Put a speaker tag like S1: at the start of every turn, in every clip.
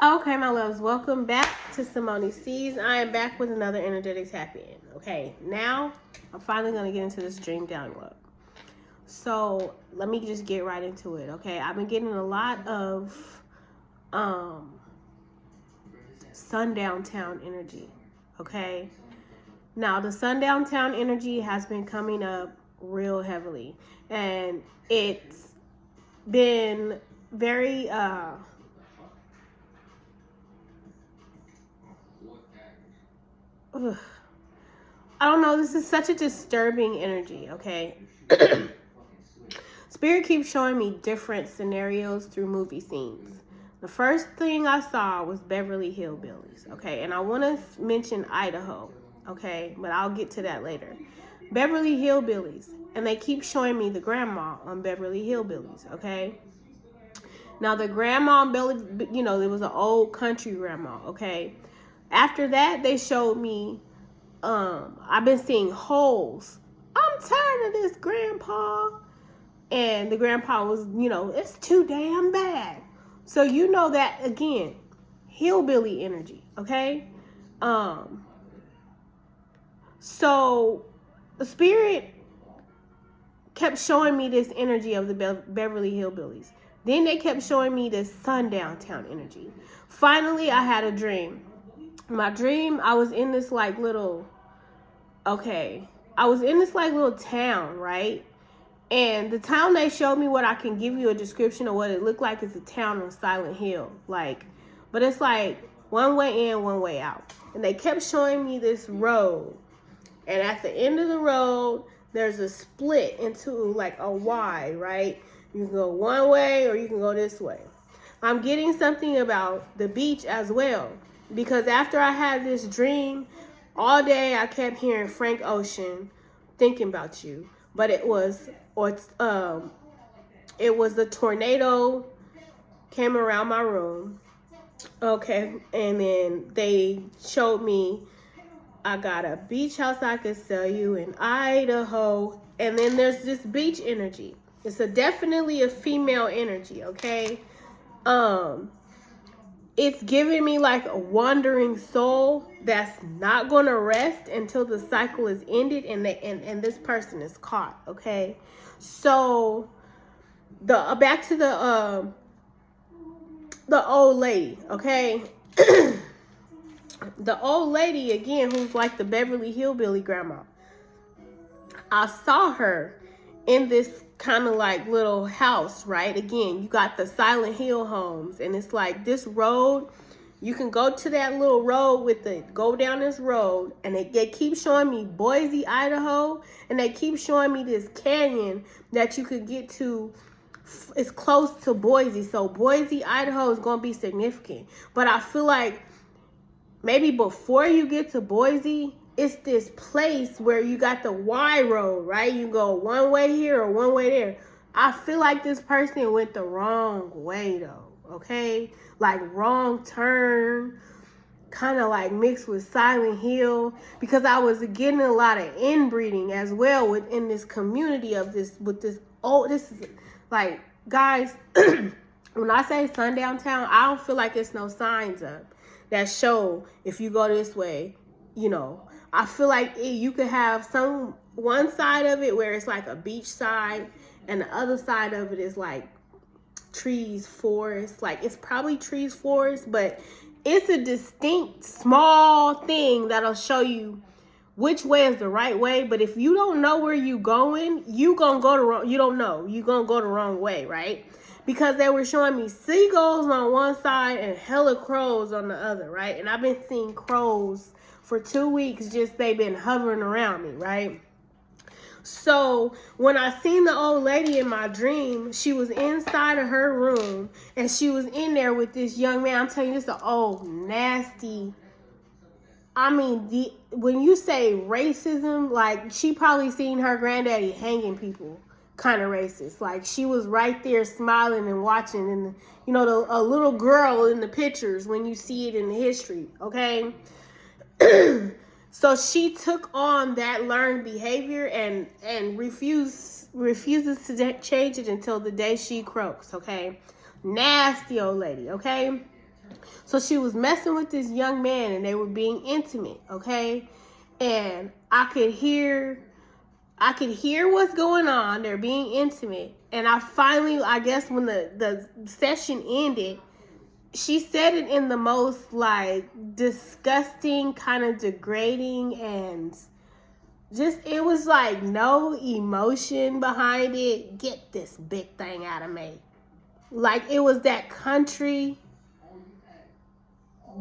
S1: Okay, my loves, welcome back to Simone C's. I am back with another energetic tap in. Okay, now I'm finally going to get into this dream download. So let me just get right into it. Okay, I've been getting a lot of Sundown Town energy. Okay, now the Sundown Town energy has been coming up real heavily, and it's been very I don't know, this is such a disturbing energy, okay? Spirit keeps showing me different scenarios through movie scenes. The first thing I saw was Beverly Hillbillies, okay? And I want to mention Idaho, okay? But I'll get to that later. Beverly Hillbillies. And they keep showing me the grandma on Beverly Hillbillies, okay? Now, the grandma on Beverly, you know, it was an old country grandma, okay? After that, they showed me, I've been seeing holes. I'm tired of this, grandpa. And the grandpa was, you know, it's too damn bad. So you know that, again, hillbilly energy, okay? So the spirit kept showing me this energy of the Beverly Hillbillies. Then they kept showing me this Sundown Town energy. Finally, I had a dream. My dream, I was in this like little, town, right? And the town they showed me, what I can give you a description of what it looked like, is a town on Silent Hill. But it's like one way in, one way out. And they kept showing me this road. And at the end of the road, there's a split into like a Y, right? You can go one way or you can go this way. I'm getting something about the beach as well. Because after I had this dream, all day I kept hearing Frank Ocean, thinking about you. But it was the tornado came around my room. Okay, and then they showed me I got a beach house I could sell you in Idaho. And then there's this beach energy. It's definitely a female energy, okay? It's giving me like a wandering soul that's not going to rest until the cycle is ended and this person is caught, okay? So back to the old lady, okay? The old lady, again, who's like the Beverly Hillbilly grandma. I saw her in this kind of like little house, right? Again, you got the Silent Hill homes, and it's like this road. You can go to that little road go down this road, and they keep showing me Boise, Idaho, and they keep showing me this canyon that you could get to. It's close to Boise, so Boise, Idaho is going to be significant. But I feel like maybe before you get to Boise, it's this place where you got the Y road, right? You go one way here or one way there. I feel like this person went the wrong way, though, okay? Like wrong turn, kind of like mixed with Silent Hill, because I was getting a lot of inbreeding as well within this community of this, this is like, guys, when I say Sundown Town, I don't feel like it's no signs up that show if you go this way, you know. I feel like you could have one side of it where it's like a beach side, and the other side of it is like trees, forest. Like it's probably trees, forest, but it's a distinct small thing that'll show you which way is the right way. But if you don't know where you going, you gonna go the wrong. You don't know, you gonna go the wrong way, right? Because they were showing me seagulls on one side and hella crows on the other, right? And I've been seeing crows for 2 weeks, they've been hovering around me, right? So when I seen the old lady in my dream, she was inside of her room, and she was in there with this young man. I'm telling you, this is an old, nasty, I mean, when you say racism, like she probably seen her granddaddy hanging people, kind of racist. Like she was right there smiling and watching, and you know, a little girl in the pictures when you see it in the history, okay? So she took on that learned behavior and refuses to change it until the day she croaks, okay? Nasty old lady, okay? So she was messing with this young man and they were being intimate, okay? And I could hear what's going on. They're being intimate. And I finally, I guess when the session ended, she said it in the most like disgusting, kind of degrading, and just, it was like no emotion behind it. Get this big thing out of me. Like it was that country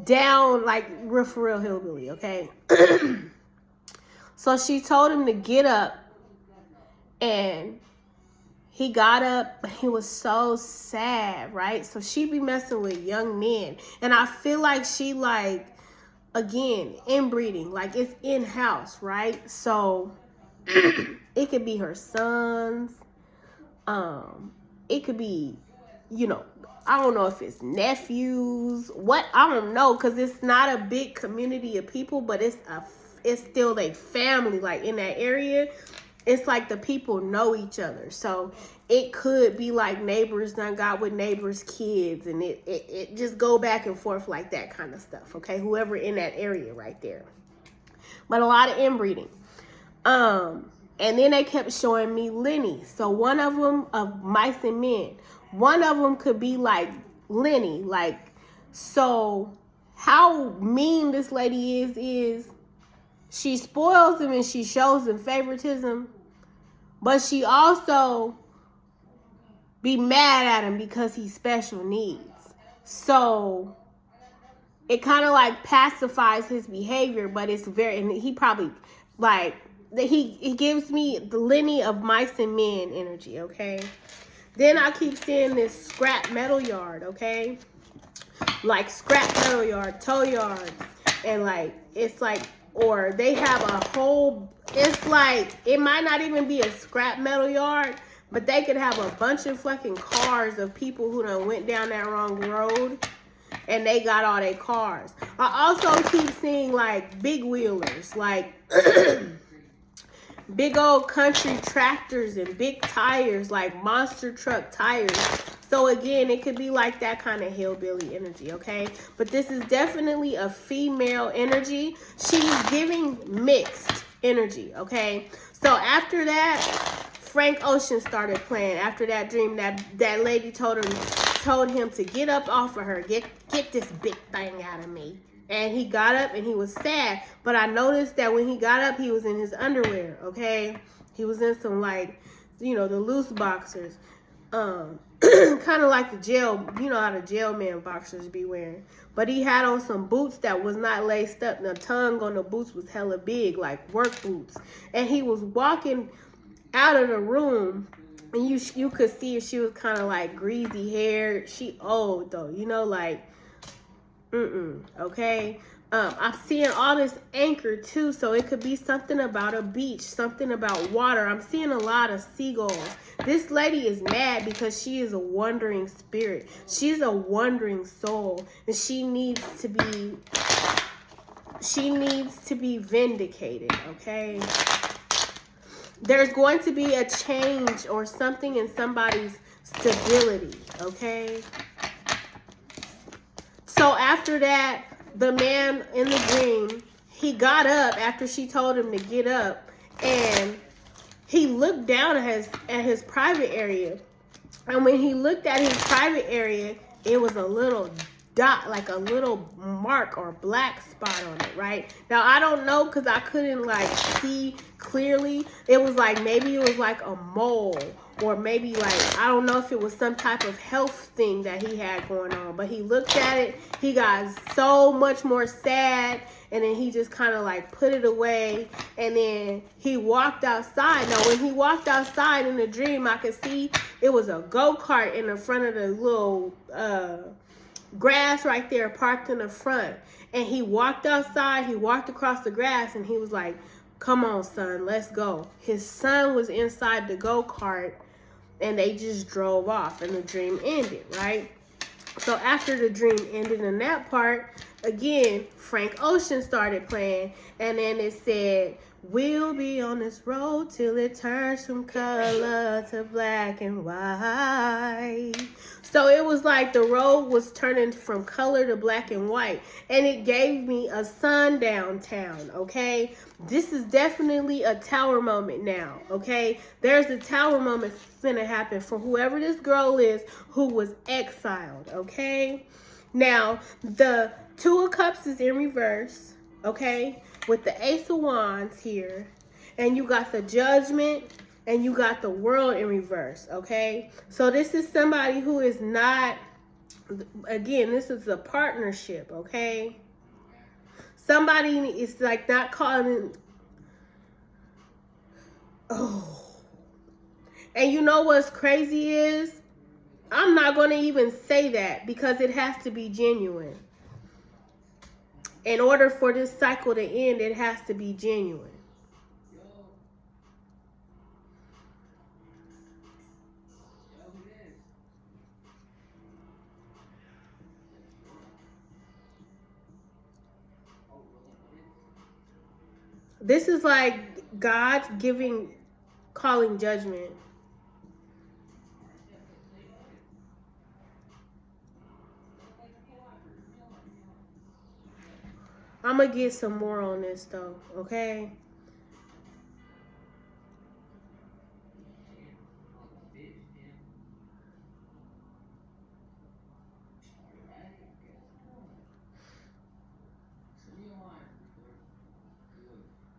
S1: down, like real for real hillbilly, okay? So she told him to get up, and he got up, but he was so sad, right? So she be messing with young men. And I feel like she like, again, inbreeding, like it's in-house, right? So it could be her sons. It could be, you know, I don't know if it's nephews, what, I don't know, because it's not a big community of people, but it's still a family, like in that area. It's like the people know each other. So it could be like neighbors done got with neighbors' kids, and it just go back and forth like that kind of stuff, okay? Whoever in that area right there. But a lot of inbreeding. And then they kept showing me Lenny. So one of them, of mice and men, one of them could be like Lenny. Like, so how mean this lady is she spoils him and she shows him favoritism, but she also be mad at him because he's special needs. So it kind of like pacifies his behavior, but it's very, and he probably like, he gives me the Lenny of mice and men energy, okay? Then I keep seeing this scrap metal yard, okay? Like scrap metal yard, tow yards, and like, it's like, or they have a whole, it's like, it might not even be a scrap metal yard, but they could have a bunch of fucking cars of people who done went down that wrong road, and they got all their cars. I also keep seeing like big wheelers, like big old country tractors and big tires, like monster truck tires. So again, it could be like that kind of hillbilly energy, okay? But this is definitely a female energy. She's giving mixed energy, okay? So after that, Frank Ocean started playing. After that dream, that lady told him to get up off of her, get this big thing out of me. And he got up and he was sad. But I noticed that when he got up, he was in his underwear, okay? He was in some, like, you know, the loose boxers. Kind of like the jail, you know how the jailman boxers be wearing. But he had on some boots that was not laced up. And the tongue on the boots was hella big, like work boots. And he was walking out of the room, and you could see she was kind of like greasy hair. She old though, you know, like, okay? I'm seeing all this anchor too, so it could be something about a beach, something about water. I'm seeing a lot of seagulls. This lady is mad because she is a wandering spirit. She's a wandering soul, and she needs to be vindicated, okay? There's going to be a change or something in somebody's stability, okay? So after that, the man in the dream, he got up after she told him to get up, and he looked down at his private area. And when he looked at his private area, it was a little dot, like a little mark or black spot on it, right? Now, I don't know because I couldn't like see clearly. It was like, maybe it was like a mole, or maybe like, I don't know if it was some type of health thing that he had going on. But he looked at it, he got so much more sad, and then he just kind of like put it away, and then he walked outside. Now, when he walked outside in the dream, I could see it was a go-kart in the front of the little grass right there parked in the front. And he walked outside, he walked across the grass, and he was like, come on, son, let's go. His son was inside the go-kart, and they just drove off, and the dream ended, right? So after the dream ended in that part, again, Frank Ocean started playing, and then it said, We'll be on this road till it turns from color to black and white. So it was like the road was turning from color to black and white. And it gave me a Sundown Town, okay? This is definitely a tower moment now, okay? There's a tower moment finna happen for whoever this girl is who was exiled, okay? Now, the Two of Cups is in reverse, okay? With the Ace of Wands here. And you got the Judgment. And you got the World in reverse, okay? So this is somebody who is not, again, this is a partnership, okay? Somebody is like not calling, oh. And you know what's crazy is, I'm not going to even say that because it has to be genuine. In order for this cycle to end, it has to be genuine. This is like God calling judgment. I'm going to get some more on this though, okay?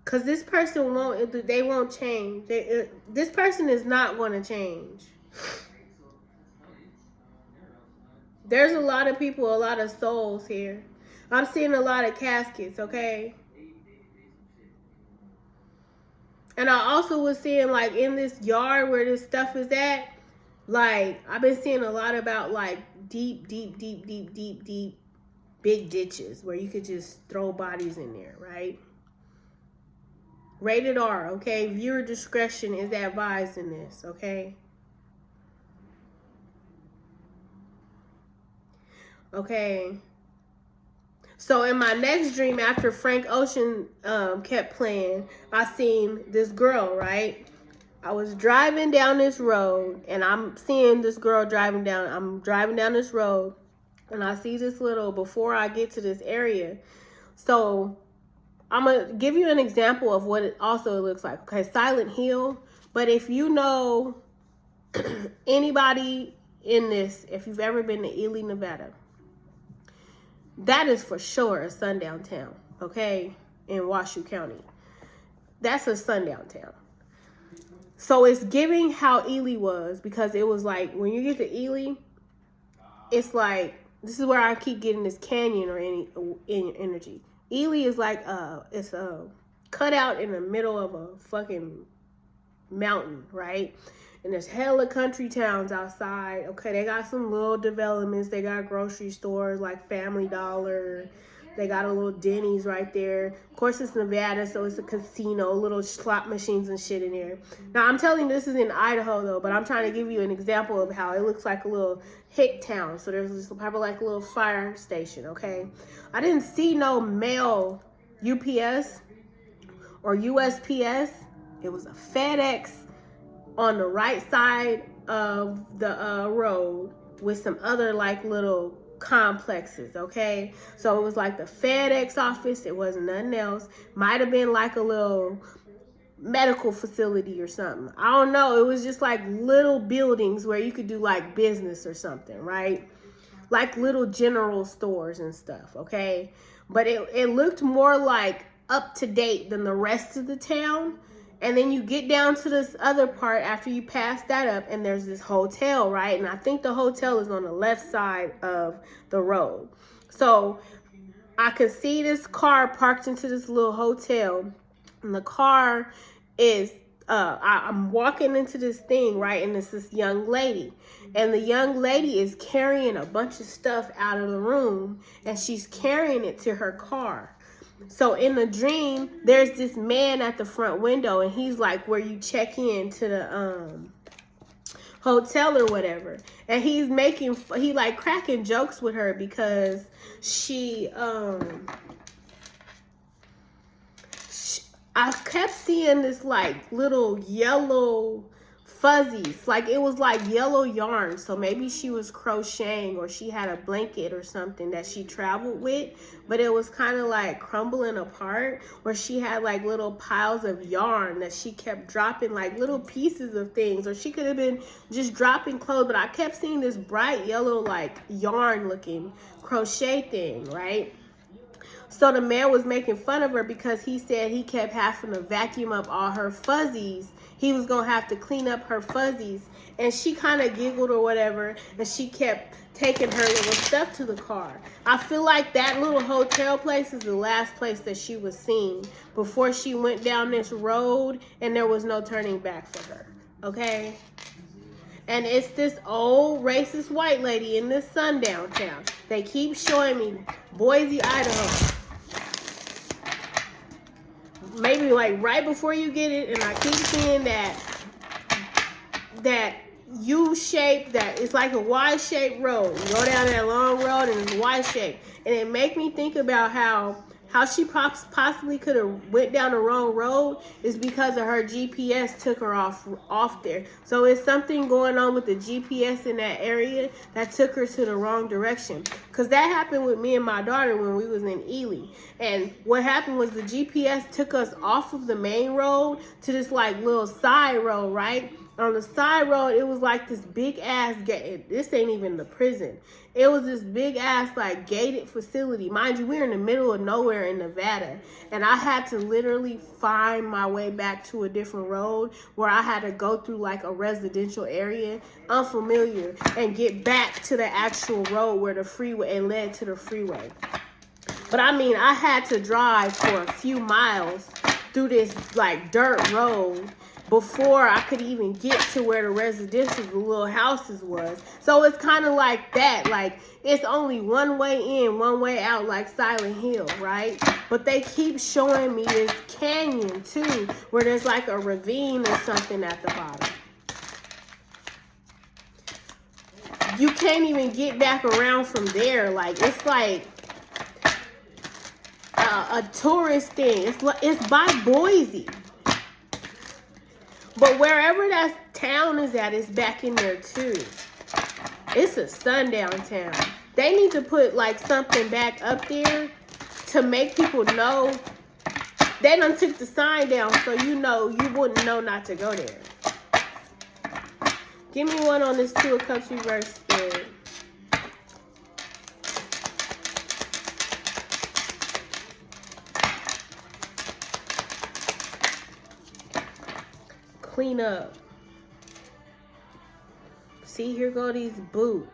S1: Because this person won't change. This person is not going to change. There's a lot of people, a lot of souls here. I'm seeing a lot of caskets, okay? And I also was seeing, like, in this yard where this stuff is at, like, I've been seeing a lot about, like, deep big ditches where you could just throw bodies in there, right? Rated R, okay? Viewer discretion is advised in this, okay? Okay. So in my next dream, after Frank Ocean kept playing, I seen this girl, right? I was driving down this road, and I'm seeing this girl driving down. I'm driving down this road, and I see this little, before I get to this area. So I'm going to give you an example of what it also looks like. Okay, Silent Hill. But if you know anybody in this, if you've ever been to Ely, Nevada, that is for sure a sundown town, okay, in Washoe County. That's a sundown town. So it's giving how Ely was, because it was like, when you get to Ely, it's like, this is where I keep getting this canyon or any energy. Ely is like, it's a cutout in the middle of a fucking mountain, right? And there's hella country towns outside. Okay, they got some little developments. They got grocery stores like Family Dollar. They got a little Denny's right there. Of course, it's Nevada, so it's a casino, little slot machines and shit in there. Now, I'm telling you this is in Idaho, though, but I'm trying to give you an example of how it looks like a little hick town. So there's this probably like a little fire station, okay? I didn't see no mail UPS or USPS. It was a FedEx on the right side of the road with some other like little complexes, okay? So it was like the FedEx office. It wasn't nothing else. Might have been like a little medical facility or something. I don't know. It was just like little buildings where you could do like business or something, right? Like little general stores and stuff, okay? But it looked more like up to date than the rest of the town. And then you get down to this other part after you pass that up, and there's this hotel, right? And I think the hotel is on the left side of the road. So I could see this car parked into this little hotel, and the car is, I'm walking into this thing, right? And it's this young lady. And the young lady is carrying a bunch of stuff out of the room, and she's carrying it to her car. So in the dream, there's this man at the front window, and he's like where you check in to the hotel or whatever. And he's like cracking jokes with her because I kept seeing this like little yellow fuzzies. Like it was like yellow yarn. So maybe she was crocheting or she had a blanket or something that she traveled with, but it was kind of like crumbling apart, or she had like little piles of yarn that she kept dropping, like little pieces of things, or she could have been just dropping clothes. But I kept seeing this bright yellow like yarn looking crochet thing, right? So the man was making fun of her because he said he kept having to vacuum up all her fuzzies. He was going to have to clean up her fuzzies. And she kind of giggled or whatever, and she kept taking her little stuff to the car. I feel like that little hotel place is the last place that she was seen before she went down this road and there was no turning back for her. Okay? And it's this old racist white lady in this Sundown Town. They keep showing me Boise, Idaho. Maybe like right before you get it, and I keep seeing that U-shape, that it's like a Y-shaped road. You go down that long road and it's Y-shaped. And it make me think about how she possibly could have went down the wrong road is because of her GPS took her off there. So it's something going on with the GPS in that area that took her to the wrong direction. Because that happened with me and my daughter when we was in Ely. And what happened was the GPS took us off of the main road to this like little side road, right? On the side road, it was like this big ass gate. This ain't even the prison. It was this big ass like gated facility. Mind you, we're in the middle of nowhere in Nevada. And I had to literally find my way back to a different road where I had to go through like a residential area, unfamiliar, and get back to the actual road where the freeway, it led to the freeway. But I mean, I had to drive for a few miles through this like dirt road before I could even get to where the residential, the little houses was. So it's kind of like that. Like, it's only one way in, one way out, like Silent Hill, right? But they keep showing me this canyon, too, where there's like a ravine or something at the bottom. You can't even get back around from there. Like, it's like a tourist thing. It's by Boise. But wherever that town is at, it's back in there too. It's a sundown town. They need to put like something back up there to make people know. They done took the sign down so you know, you wouldn't know not to go there. Give me one on this Two of Cups reverse spread. Clean up. See, here go these boots.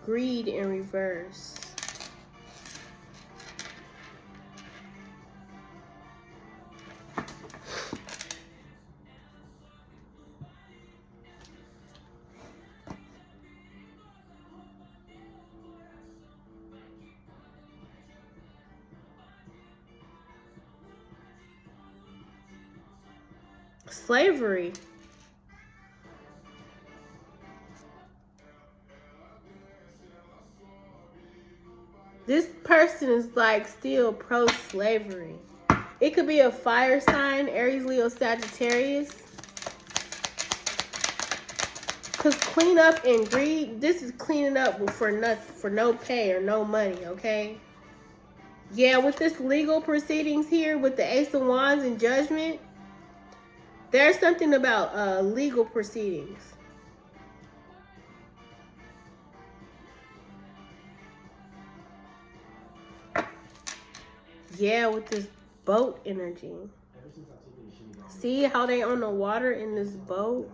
S1: Greed in reverse. Slavery. This person is like still pro-slavery. It could be a fire sign, Aries, Leo, Sagittarius. Because clean up and greed, this is cleaning up for no pay or no money, okay? Yeah, with this legal proceedings here, with the Ace of Wands and Judgment, there's something about legal proceedings. Yeah, with this boat energy. See how they on the water in this boat?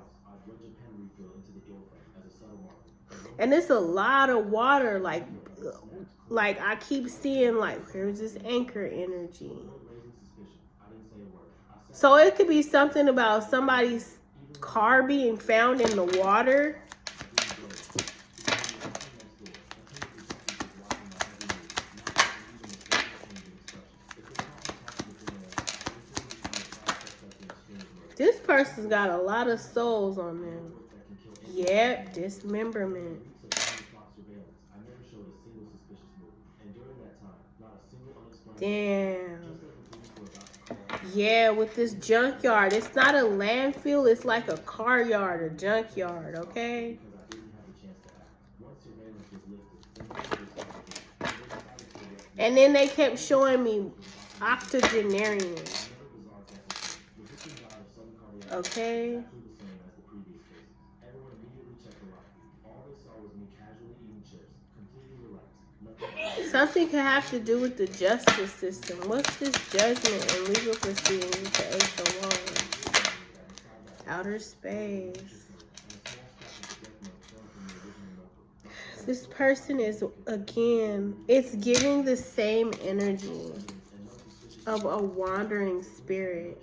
S1: And it's a lot of water, like I keep seeing, like, here's this anchor energy. So it could be something about somebody's car being found in the water. This person's got a lot of souls on them. Yep, dismemberment. Damn. Yeah, with this junkyard. It's not a landfill. It's like a car yard or junkyard, okay? And then they kept showing me octogenarian. Okay. Something could have to do with the justice system. What's this judgment and legal proceedings for Ace of Wands? Outer space. This person is, again, it's giving the same energy of a wandering spirit.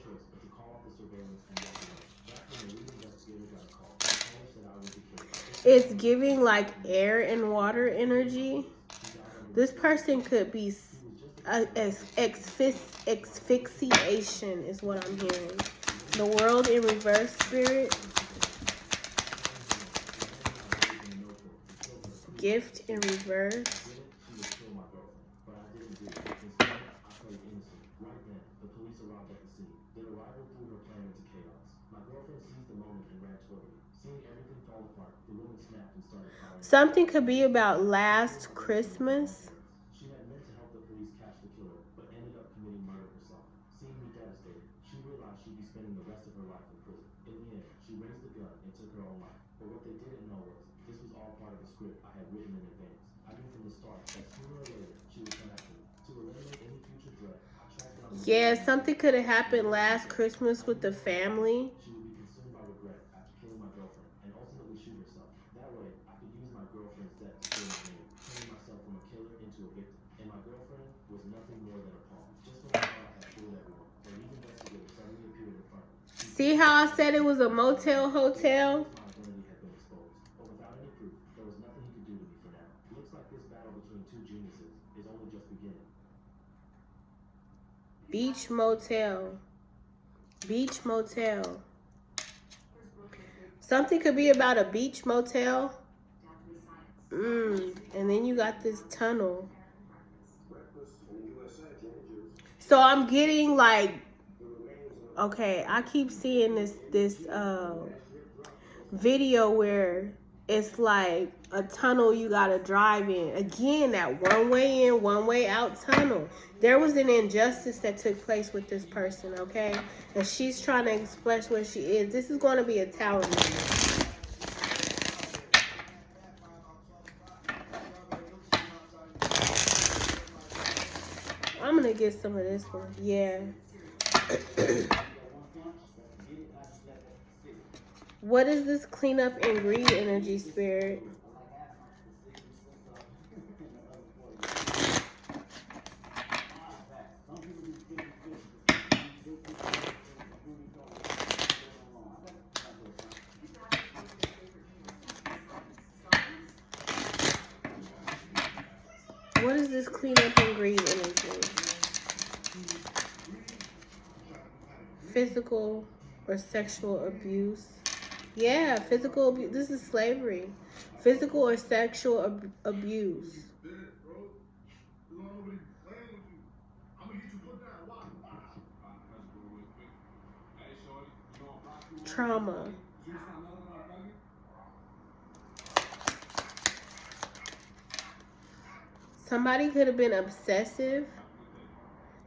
S1: It's giving like air and water energy. This person could be asphyxiation is what I'm hearing. The world in reverse, spirit. Gift in reverse. Something could be about last Christmas. Yeah, something could have happened last Christmas with the family. See how I said it was a motel hotel? Beach motel. Beach motel. Something could be about a beach motel. And then you got this tunnel. So I'm getting like, okay, I keep seeing this video where it's like a tunnel you gotta drive in. Again, that one way in, one way out tunnel. There was an injustice that took place with this person, okay? And she's trying to express where she is. This is going to be a tower movement. I'm going to get some of this one. Yeah. What is this cleanup and greed energy, spirit? What is this cleanup and greed energy? Physical or sexual abuse. Yeah, physical abuse. This is slavery. Physical or sexual abuse. Trauma. Somebody could have been obsessive.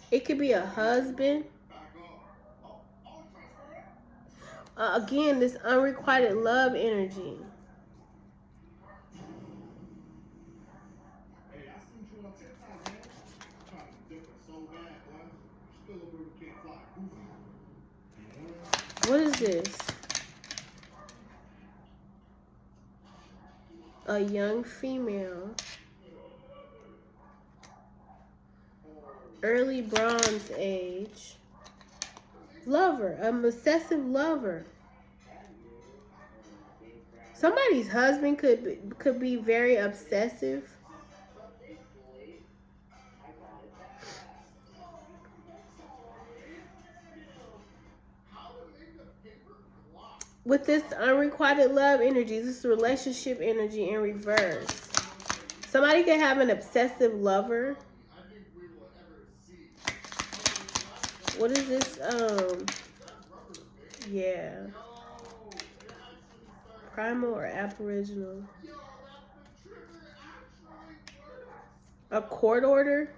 S1: It could be a husband. Again, this unrequited love energy. What is this? A young female. Early Bronze Age. Lover, a obsessive lover. Somebody's husband could be very obsessive. With this unrequited love energy, this is relationship energy in reverse. Somebody could have an obsessive lover. What is this? Yeah. Primal or aboriginal? A court order?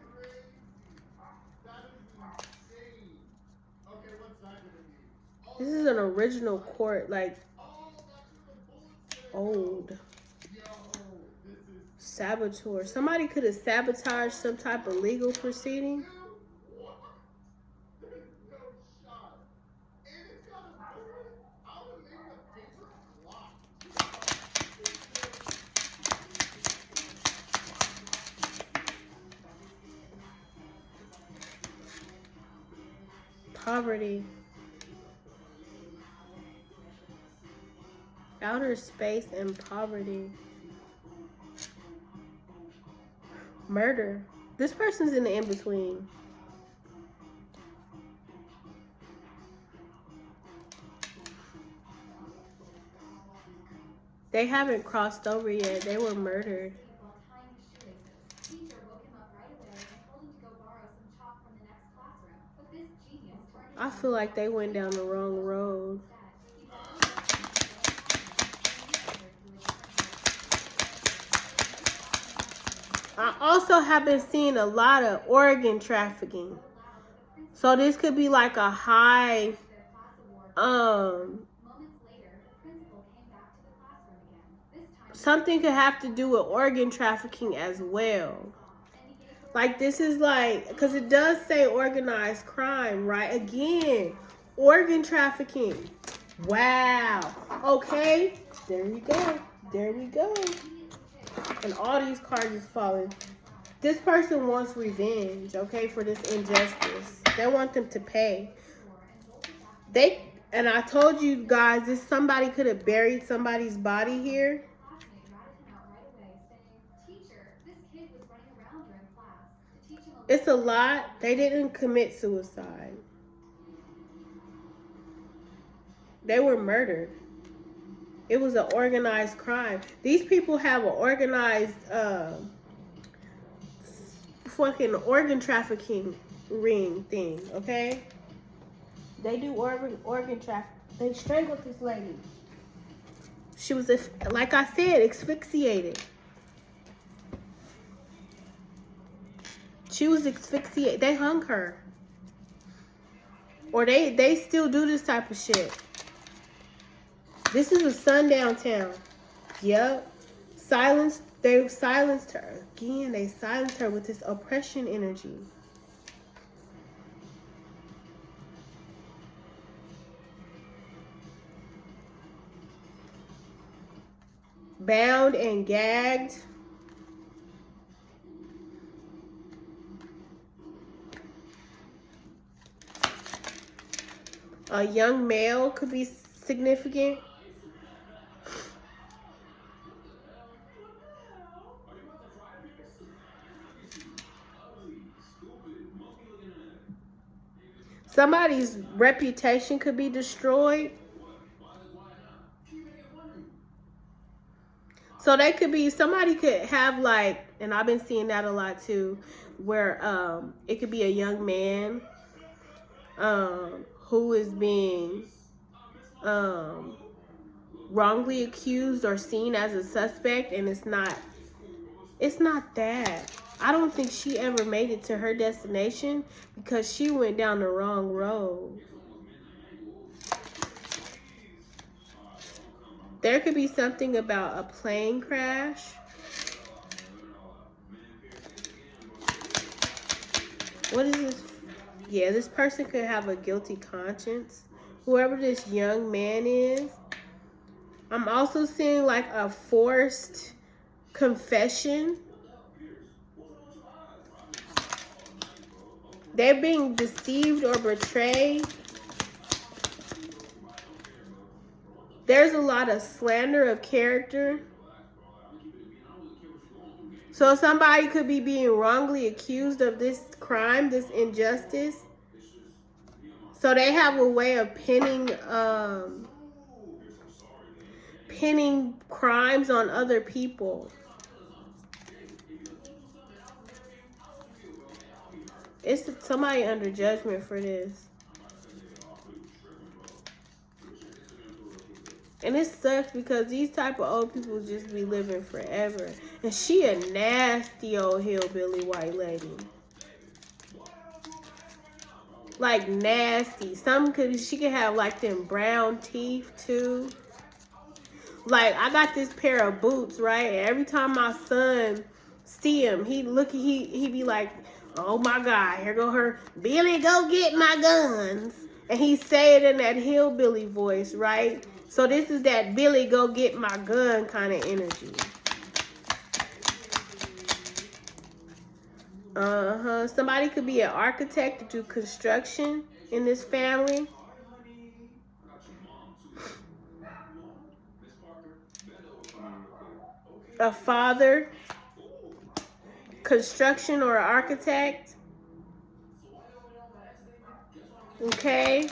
S1: This is an original court, like old. Saboteur. Somebody could have sabotaged some type of legal proceeding. Poverty. Outer space and poverty. Murder. This person's in the in-between. They haven't crossed over yet. They were murdered. I feel like they went down the wrong road. I also have been seeing a lot of organ trafficking. So this could be like a high, something could have to do with organ trafficking as well. Like this is like, because it does say organized crime, right? Again, organ trafficking. Wow. Okay. There we go. There we go. And all these cards is falling. This person wants revenge, okay, for this injustice. They want them to pay. And I told you guys, this somebody could have buried somebody's body here. It's a lot. They didn't commit suicide. They were murdered. It was an organized crime. These people have an organized fucking organ trafficking ring thing, okay? They do organ trafficking. They strangled this lady. She was, like I said, asphyxiated. She was asphyxiated. They hung her. Or they still do this type of shit. This is a Sundown Town. Yep. They silenced her. Again, they silenced her with this oppression energy. Bound and gagged. A young male could be significant. Somebody's reputation could be destroyed. So they could be, somebody could have like, and I've been seeing that a lot too, where it could be a young man who is being wrongly accused or seen as a suspect, and it's not that. I don't think she ever made it to her destination because she went down the wrong road. There could be something about a plane crash. What is this? Yeah, this person could have a guilty conscience. Whoever this young man is. I'm also seeing like a forced confession. They're being deceived or betrayed. There's a lot of slander of character. So somebody could be being wrongly accused of this crime, this injustice. So they have a way of pinning crimes on other people. It's somebody under judgment for this. And it sucks because these type of old people just be living forever. And she a nasty old hillbilly white lady. Like nasty. She could have like them brown teeth too. Like I got this pair of boots, right? And every time my son see him, he be like, "Oh my God, here go her Billy, go get my guns." And he say it in that hillbilly voice, right? So this is that Billy, go get my gun kind of energy. Somebody could be an architect to do construction in this family. A father, construction or architect. Okay.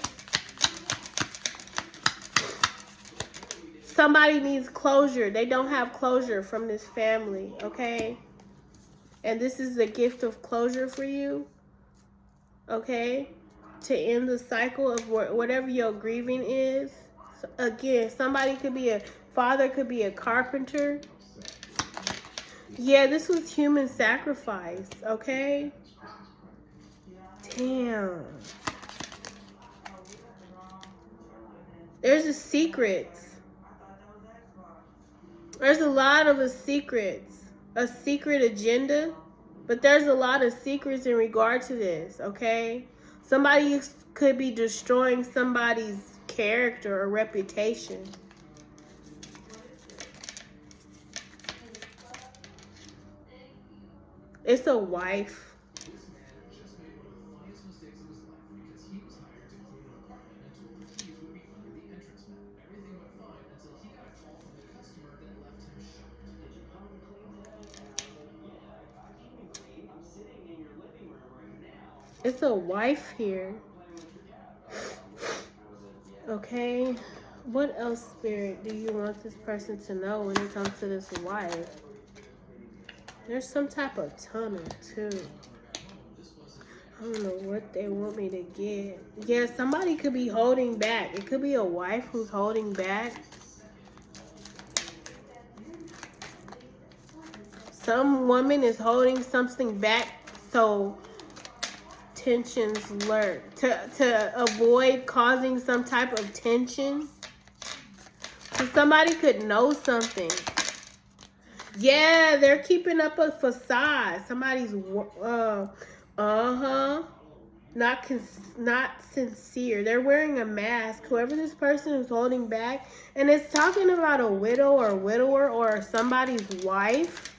S1: Somebody needs closure. They don't have closure from this family, okay? And this is a gift of closure for you, okay? To end the cycle of whatever your grieving is. So again, somebody could be a father, could be a carpenter. Yeah, this was human sacrifice, okay? Damn. There's a secret. There's a lot of a secret agenda, but there's a lot of secrets in regard to this, okay? Somebody could be destroying somebody's character or reputation. It's a wife. It's a wife here. Okay. What else, Spirit, do you want this person to know when it comes to this wife? There's some type of tunnel, too. I don't know what they want me to get. Yeah, somebody could be holding back. It could be a wife who's holding back. Some woman is holding something back so tensions lurk. To avoid causing some type of tension. So somebody could know something. Yeah, they're keeping up a facade. Somebody's not sincere. They're wearing a mask. Whoever this person is holding back, and it's talking about a widow or widower or somebody's wife.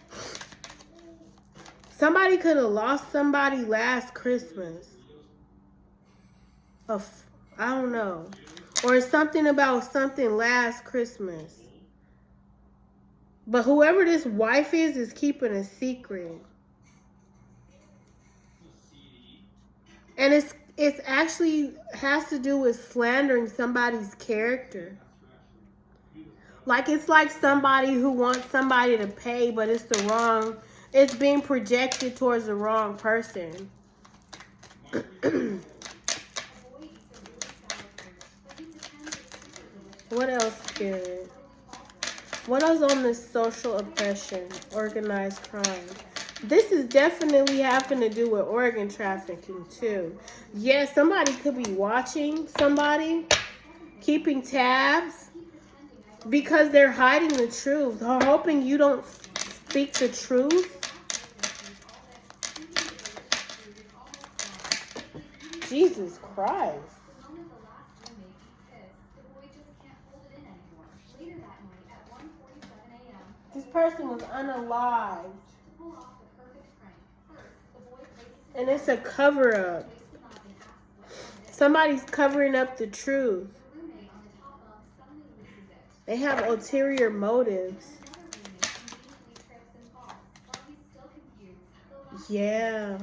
S1: Somebody could have lost somebody last Christmas. I don't know. Or something about something last Christmas. But whoever this wife is keeping a secret. And it's actually has to do with slandering somebody's character. Like it's like somebody who wants somebody to pay, but it's being projected towards the wrong person. What else, Spirit? What else on this social oppression, organized crime? This is definitely having to do with organ trafficking, too. Yeah, somebody could be watching somebody, keeping tabs, because they're hiding the truth. They're hoping you don't speak the truth. Jesus Christ. This person was unalived. And it's a cover-up. Somebody's covering up the truth. They have ulterior motives. Yeah.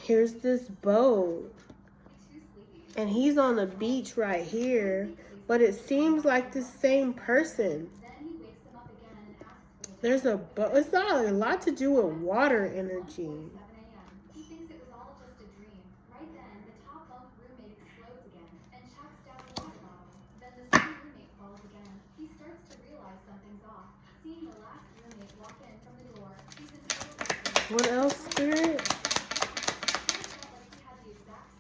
S1: Here's this boat. And he's on the beach right here. But it seems like the same person. There's a boat. It's not a lot to do with water energy. What else, Spirit?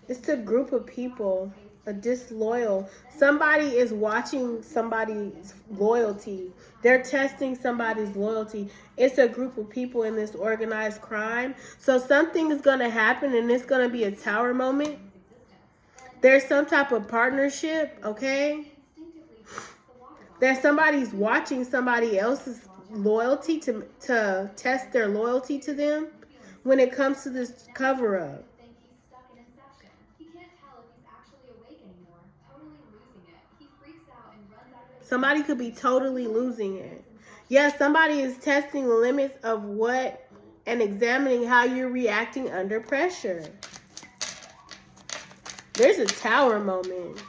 S1: It's a group of people, a disloyal. Somebody is watching somebody's loyalty. They're testing somebody's loyalty. It's a group of people in this organized crime. So something is going to happen, and it's going to be a tower moment. There's some type of partnership, okay? There's somebody's watching somebody else's loyalty to test their loyalty to them when it comes to this cover-up. Somebody could be totally losing it. Yes, somebody is testing the limits of what and examining how you're reacting under pressure. There's a tower moment.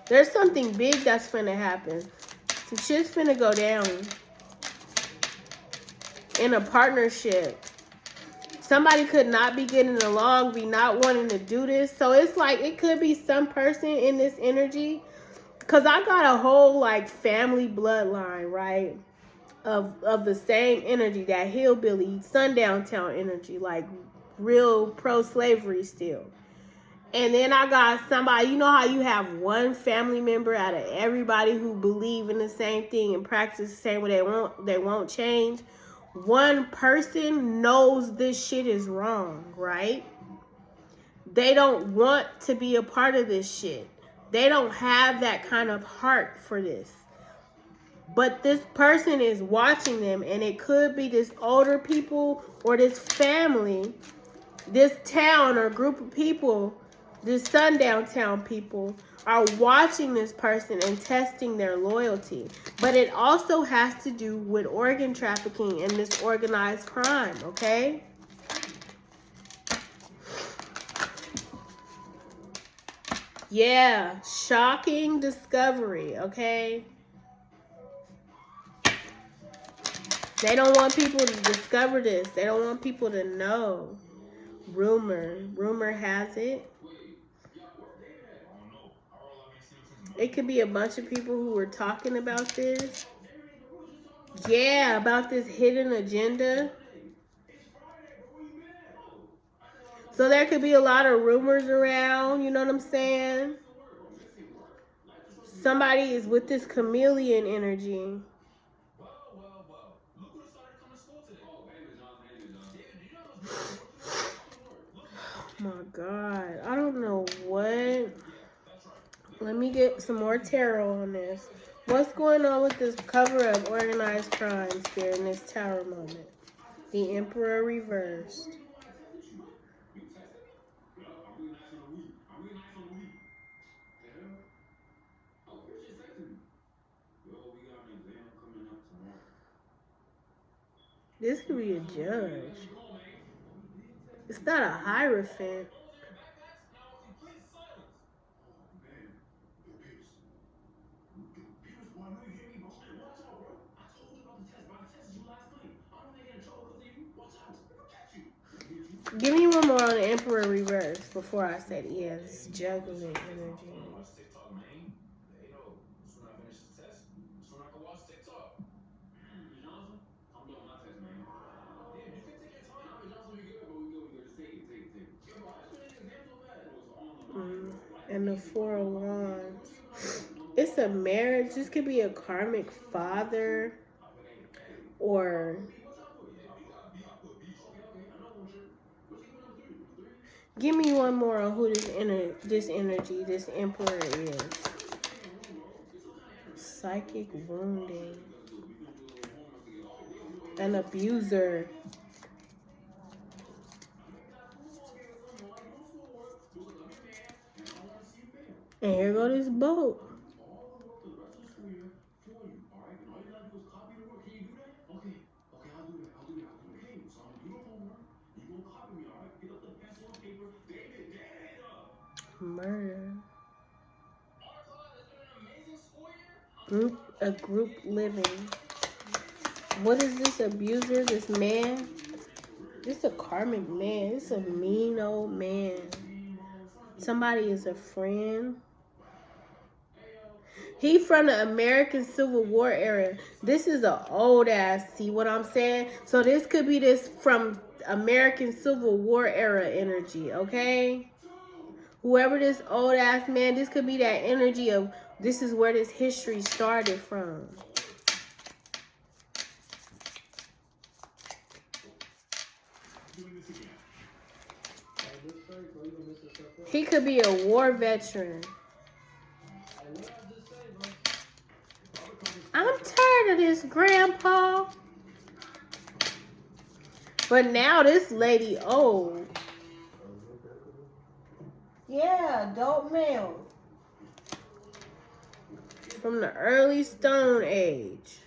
S1: There's something big that's finna happen. Some shit's finna go down. In a partnership. Somebody could not be getting along, be not wanting to do this. So it's like it could be some person in this energy. Because I got a whole like family bloodline, right? Of the same energy, that hillbilly, Sundown Town energy, like real pro-slavery still. And then I got somebody, you know how you have one family member out of everybody who believe in the same thing and practice the same way they won't change. One person knows this shit is wrong, right? They don't want to be a part of this shit. They don't have that kind of heart for this. But this person is watching them, and it could be this older people or this family, this town or group of people, this Sundown Town people are watching this person and testing their loyalty. But it also has to do with organ trafficking and this organized crime, okay? Yeah, shocking discovery, okay? They don't want people to discover this. They don't want people to know. Rumor has it. It could be a bunch of people who were talking about this. Yeah, about this hidden agenda. So there could be a lot of rumors around, you know what I'm saying? Somebody is with this chameleon energy. Oh my God, I don't know what. Let me get some more tarot on this. What's going on with this cover of organized crime here in this tower moment? The Emperor reversed. This could be a judge. It's not a hierophant. Give me one more on the Emperor reverse before I said yes. Juggling energy. And the Four of Wands. It's a marriage. This could be a karmic father or give me one more on who this energy, this Emperor is. Psychic wounding. An abuser. And here go this boat. Murder. Group living. What is this abuser? This man? This is a karmic man. This is a mean old man. Somebody is a friend. He from the American Civil War era. This is an old ass, see what I'm saying? So this could be this from American Civil War era energy, okay? Whoever this old ass man, this could be that energy of this is where this history started from. He could be a war veteran. I'm tired of this, Grandpa. But now this lady old. Yeah, adult male. From the early Stone Age.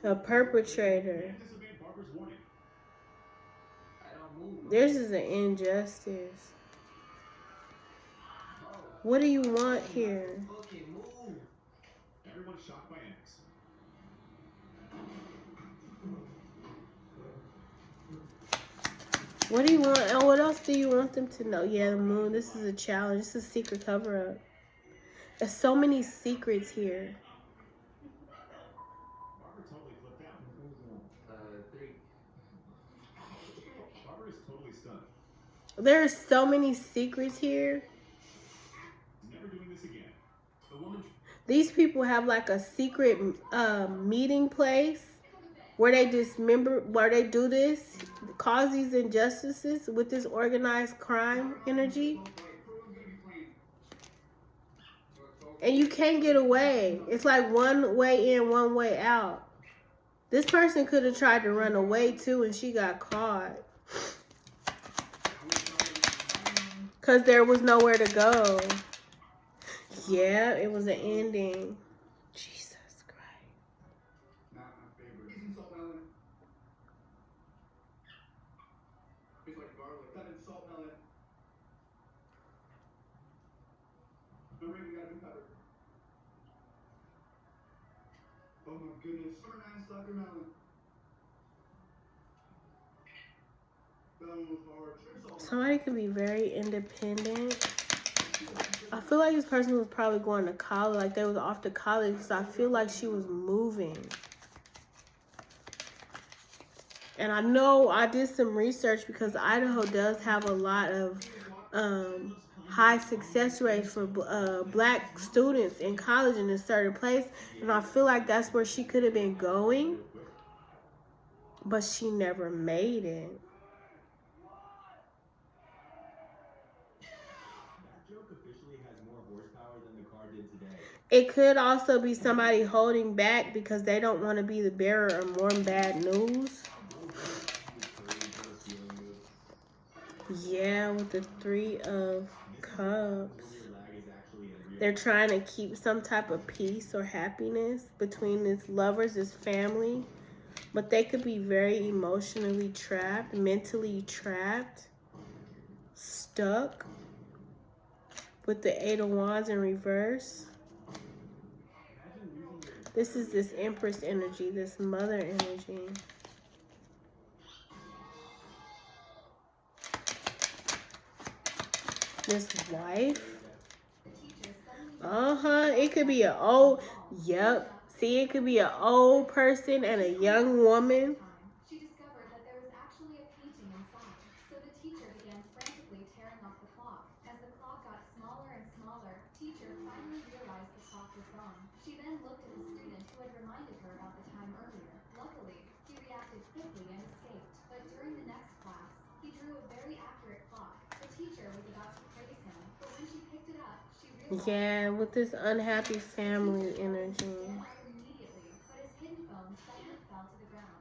S1: A perpetrator. This is an injustice. What do you want here?
S2: Everyone's shocked by X.
S1: What do you want? And what else do you want them to know? Yeah, the moon. This is a challenge. This is a secret cover-up. There's so many secrets here.
S2: Barbara totally flipped out. 3. Barbara is totally stunned.
S1: There are so many secrets here.
S2: Never doing this again. The woman.
S1: These people have like a secret meeting place where they dismember, where they do this, cause these injustices with this organized crime energy. And you can't get away. It's like one way in, one way out. This person could have tried to run away too and she got caught. Because there was nowhere to go. Yeah, it was an ending. Jesus Christ.
S2: Not my favorite. Isn't salt melon? It's like garlic. That is salt melon. The ring gotta be covered. Oh my goodness. Summer 9 sucker melon. Those are
S1: Somebody could be very independent. I feel like this person was probably going to college, like they was off to college, because I feel like she was moving. And I know I did some research because Idaho does have a lot of high success rates for black students in college in a certain place. And I feel like that's where she could have been going, but she never made it. It could also be somebody holding back because they don't want to be the bearer of more bad news. Yeah, with the 3 of Cups. They're trying to keep some type of peace or happiness between these lovers, this family. But they could be very emotionally trapped, mentally trapped, stuck. With the 8 of Wands in reverse. This is this Empress energy, this mother energy. This wife. It could be an old, yep. See, it could be an old person and a young woman.
S3: She discovered that there was actually a painting inside, so the teacher began frantically tearing off the clock. As the clock got smaller and smaller, teacher finally realized the clock was gone. She then looked at the student who had reminded her about the time earlier. Luckily, he reacted quickly and escaped, but during the next class, he drew a very accurate clock. The teacher was about to praise him, but when she picked it up, she realized...
S1: Yeah, with this unhappy family energy.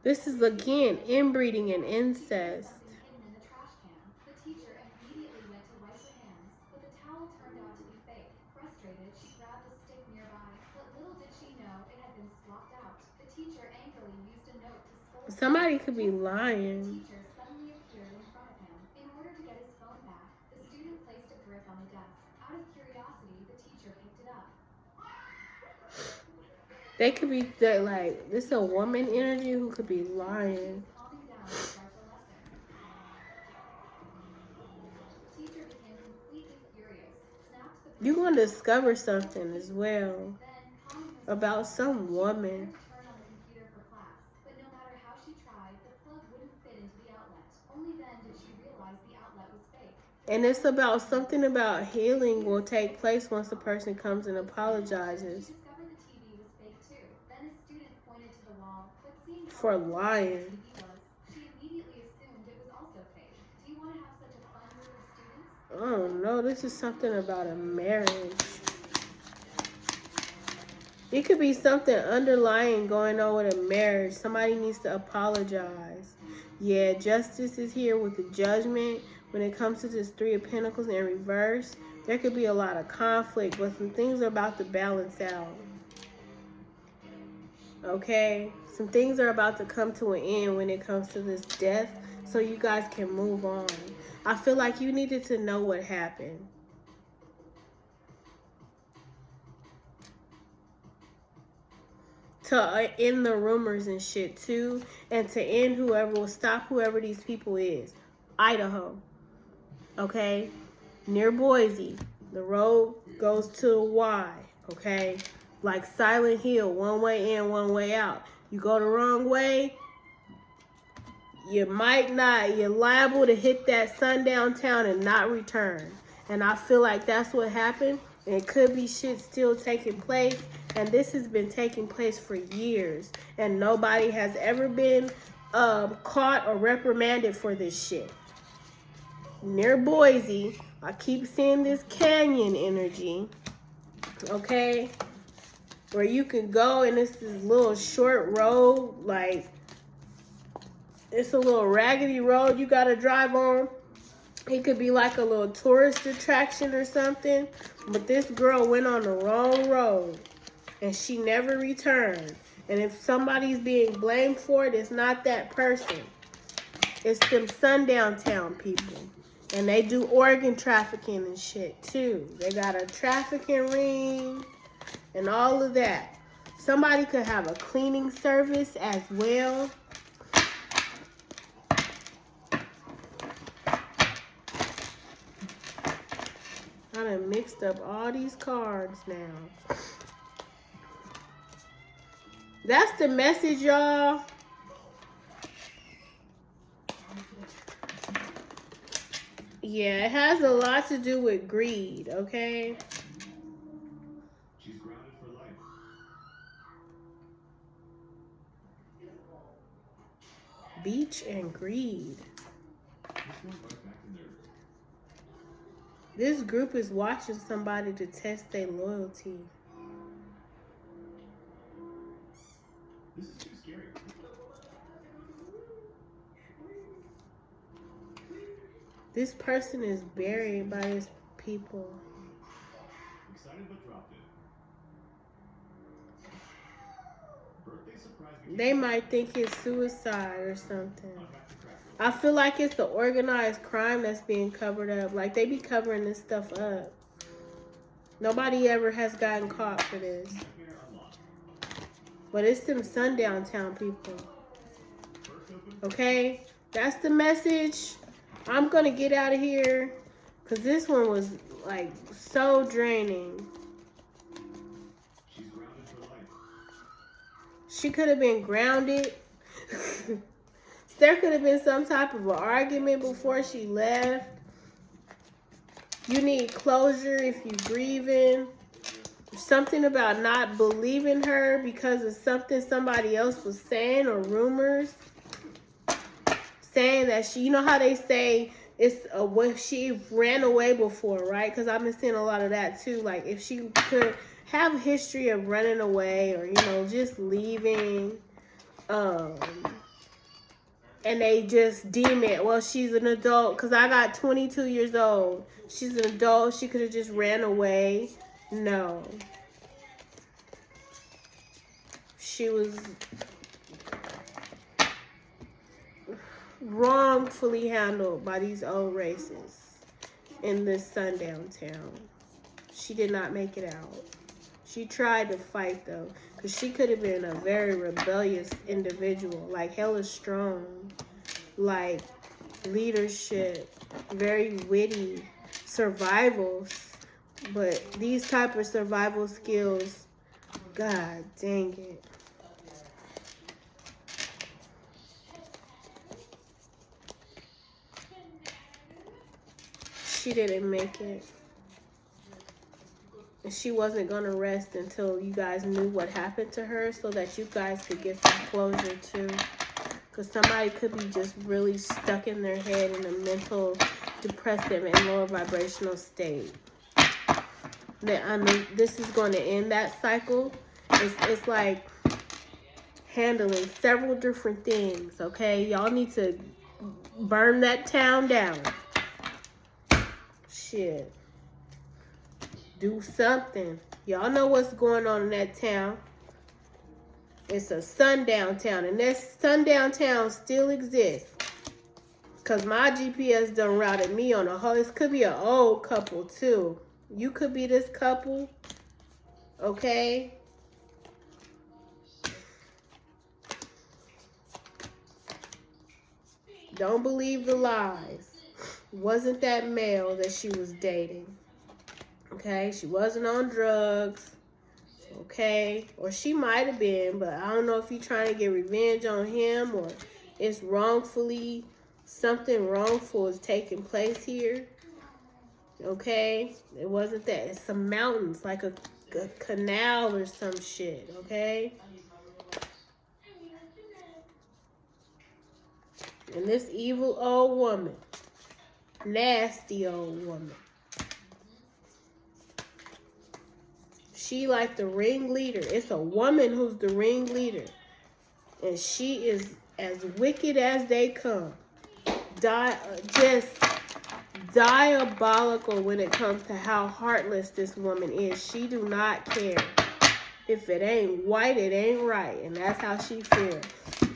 S1: This is, again, inbreeding and incest.
S3: The teacher immediately went to wipe her hands, but the towel turned out to be fake. Frustrated, she grabbed a stick nearby, but little did she know it had been swapped out. The teacher angrily used a note to scold.
S1: Somebody could be lying.
S3: The teacher suddenly appeared in front of him. In order to get his phone back, the student placed a brick on the desk. Out of curiosity, the teacher picked it up.
S1: They could be like, this is a woman energy who could be lying. You're going to discover something as well about some woman. And it's about something about healing will take place once a person comes and apologizes
S3: She discovered the TV was fake too. Then a student pointed to the wall, but seeing how
S1: for
S3: old the
S1: lying.
S3: TV was, she immediately assumed it was also fake. Do you want to have such a fun group of students?
S1: I don't know. This is something about a marriage. It could be something underlying going on with a marriage. Somebody needs to apologize. Yeah, justice is here with the judgment. When it comes to this Three of Pentacles in reverse, there could be a lot of conflict, but some things are about to balance out. Okay? Some things are about to come to an end when it comes to this death, so you guys can move on. I feel like you needed to know what happened. To end the rumors and shit too, and to end whoever will stop whoever these people is. Idaho, okay, near Boise. The road goes to Y, okay, like Silent Hill, one way in, one way out. You go the wrong way, you might not. You're liable to hit that Sundown Town and not return. And I feel like that's what happened. And it could be shit still taking place. And this has been taking place for years. And nobody has ever been caught or reprimanded for this shit. Near Boise, I keep seeing this canyon energy. Okay? Where you can go and it's this little short road. Like, it's a little raggedy road you gotta drive on. It could be like a little tourist attraction or something. But this girl went on the wrong road. And she never returned. And if somebody's being blamed for it, it's not that person. It's them Sundown Town people. And they do organ trafficking and shit too. They got a trafficking ring and all of that. Somebody could have a cleaning service as well. I done mixed up all these cards now. That's the message, y'all. Yeah, it has a lot to do with greed, okay?
S2: She's grounded for life.
S1: Beach and greed.
S2: This one right back in there.
S1: This group is watching somebody to test their loyalty.
S2: This is too scary.
S1: This person is buried by his people.
S2: Excited but dropped it. Birthday surprise.
S1: They might think it's suicide or something.
S2: Unwrap the cracker.
S1: I feel like it's the organized crime that's being covered up. Like, they be covering this stuff up. Nobody ever has gotten caught for this.
S2: Nightmare unlocked.
S1: But it's them Sundown Town people.
S2: First open.
S1: Okay? That's the message. I'm going to get out of here. Because this one was, like, so draining.
S2: She's grounded for life.
S1: She could have been grounded. There could have been some type of an argument before she left. You need closure if you're grieving. Something about not believing her because of something somebody else was saying or rumors. Saying that she, you know how they say it's she ran away before, right? Because I've been seeing a lot of that too. Like if she could have a history of running away or, you know, just leaving. And they just deem it, well, she's an adult. Because I got 22 years old. She's an adult. She could have just ran away. No. She was wrongfully handled by these old races in this Sundown Town. She did not make it out. She tried to fight, though, because she could have been a very rebellious individual, like hella strong, like leadership, very witty, survivals. But these type of survival skills, God dang it. she didn't make it. And she wasn't going to rest until you guys knew what happened to her so that you guys could get some closure too. Because somebody could be just really stuck in their head in a mental, depressive, and lower vibrational state. This is going to end that cycle. It's like handling several different things, okay? Y'all need to burn that town down. Shit. Do something. Y'all know what's going on in that town. It's a sundown town, and that sundown town still exists. Because my GPS done routed me on a whole. This could be an old couple, too. You could be this couple. Okay? Don't believe the lies. Wasn't that male that she was dating. Okay? She wasn't on drugs. Okay? Or she might have been, but I don't know if you're trying to get revenge on him or it's wrongfully, something wrongful is taking place here. Okay? It wasn't that. It's some mountains, like a canal or some shit. Okay? And this evil old woman, nasty old woman, she like the ringleader. It's a woman who's the ringleader. And she is as wicked as they come. Just diabolical when it comes to how heartless this woman is. She do not care. If it ain't white, it ain't right. And that's how she feels.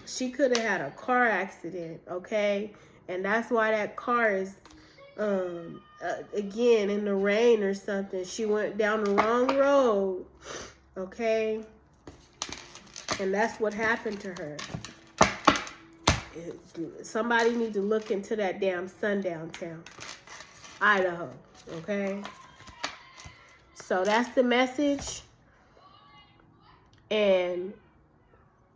S1: She could have had a car accident, okay? And that's why that car is, again, in the rain or something. She went down the wrong road, okay? And that's what happened to her. Somebody need to look into that damn Sundown Town, Idaho, okay? So that's the message. And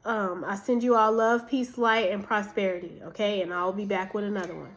S1: I send you all love, peace, light, and prosperity, okay? And I'll be back with another one.